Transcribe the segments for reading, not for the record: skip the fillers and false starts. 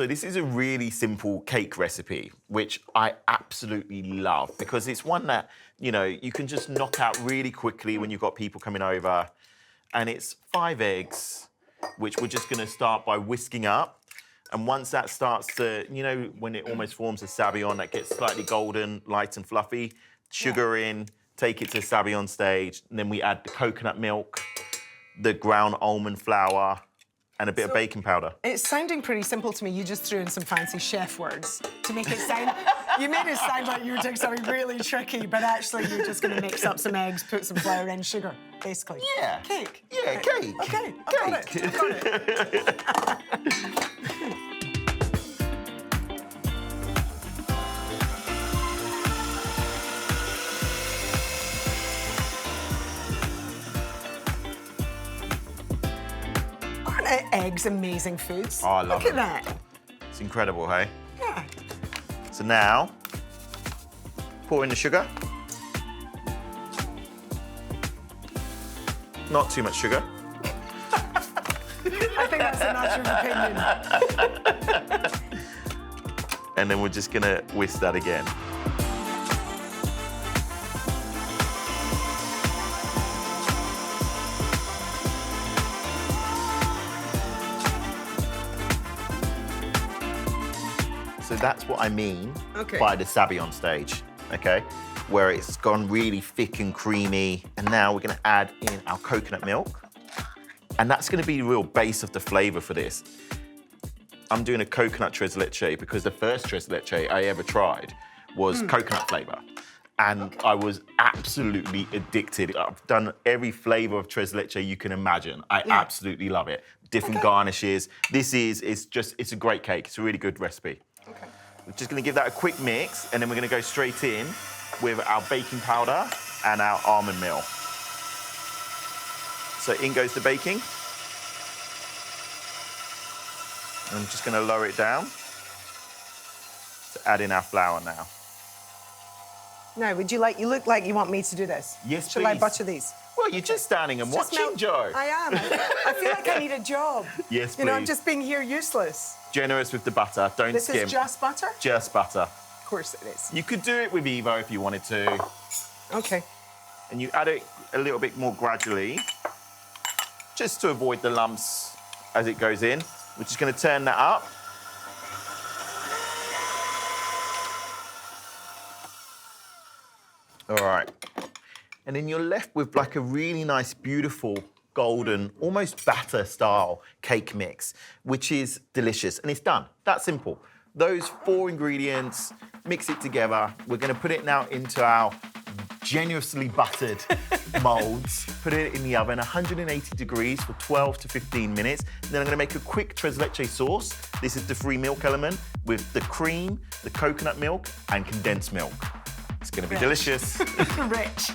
So this is a really simple cake recipe, which I absolutely love because it's one that, you know, you can just knock out really quickly when you've got people coming over. And it's 5 eggs, which we're just gonna start by whisking up. And once that starts to, you know, when it almost forms a sabayon that gets slightly golden, light and fluffy, sugar in, take it to sabayon stage, and then we add the coconut milk, the ground almond flour, and a bit of baking powder. It's sounding pretty simple to me. You just threw in some fancy chef words to make it sound... You made it sound like you were doing something really tricky, but actually you're just going to mix up some eggs, put some flour in, sugar, basically. Yeah. Cake. Yeah, cake. OK, I got it. I got it. Aren't eggs amazing foods? Oh, I love Look them. at that. It's incredible, hey? Yeah. So now, pour in the sugar. Not too much sugar. I think that's a matter of opinion. And then we're just gonna whisk that again. So that's what I mean by the sabayon stage, okay? Where it's gone really thick and creamy. And now we're gonna add in our coconut milk. And that's gonna be the real base of the flavor for this. I'm doing a coconut tres leche because the first tres leche I ever tried was coconut flavor. And I was absolutely addicted. I've done every flavor of tres leche you can imagine. I absolutely love it. Different garnishes. It's a great cake. It's a really good recipe. Okay. We're just gonna give that a quick mix and then we're gonna go straight in with our baking powder and our almond meal. So in goes the baking. I'm just gonna lower it down to add in our flour now. Now, you look like you want me to do this. Yes, Shall I please. butter these? Well, you're just standing and watching, Joe. I am. I feel like I need a job. Yes, You know, I'm please. just being here useless. Generous with the butter, don't This skim. is just butter? Just butter. Of course it is. You could do it with Evo if you wanted to. Okay. And you add it a little bit more gradually, just to avoid the lumps as it goes in. We're just gonna turn that up. All right. And then you're left with like a really nice, beautiful, golden, almost batter style cake mix, which is delicious. And it's done. That simple. Those 4 ingredients, mix it together. We're gonna put it now into our generously buttered molds. Put it in the oven, 180 degrees for 12 to 15 minutes. Then I'm gonna make a quick tres leche sauce. This is the free milk element with the cream, the coconut milk, and condensed milk. It's gonna be delicious. Rich.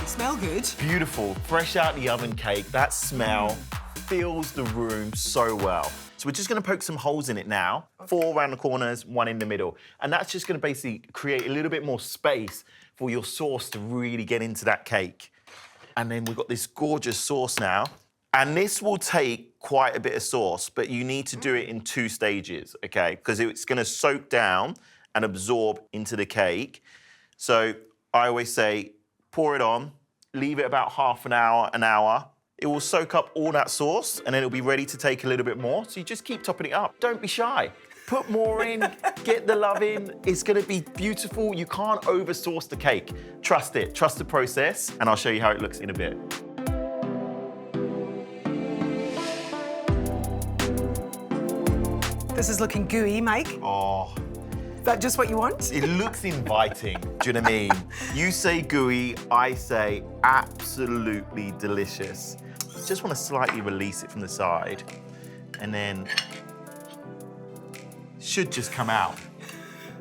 Smell good. Beautiful, fresh out the oven cake. That smell fills the room so well. So we're just gonna poke some holes in it now. 4 around the corners, 1 in the middle. And that's just gonna basically create a little bit more space for your sauce to really get into that cake. And then we've got this gorgeous sauce now. And this will take quite a bit of sauce, but you need to do it in 2 stages, okay? Because it's gonna soak down and absorb into the cake. So I always say, pour it on, leave it about half an hour. It will soak up all that sauce and then it'll be ready to take a little bit more. So you just keep topping it up. Don't be shy. Put more in, get the love in. It's gonna be beautiful. You can't over sauce the cake. Trust it, trust the process, and I'll show you how it looks in a bit. This is looking gooey, Mike. Oh, that just what you want? It looks inviting, do you know what I mean? You say gooey, I say absolutely delicious. Just want to slightly release it from the side, and then should just come out.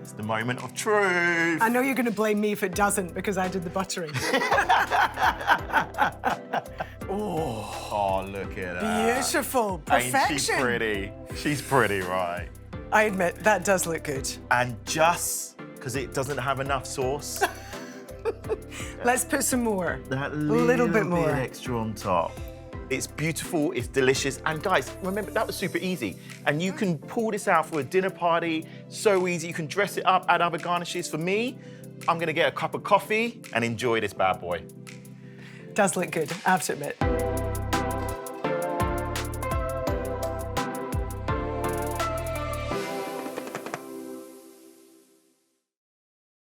It's the moment of truth. I know you're going to blame me if it doesn't because I did the buttering. Oh, look at that. Beautiful. Perfection. Ain't she pretty? She's pretty, right? I admit, that does look good. And just because it doesn't have enough sauce, Let's put some more. that little bit more. extra on top. It's beautiful, it's delicious, and guys, remember, that was super easy. And you can pull this out for a dinner party, so easy. You can dress it up, add other garnishes. For me, I'm gonna get a cup of coffee and enjoy this bad boy. Does look good, I have to admit.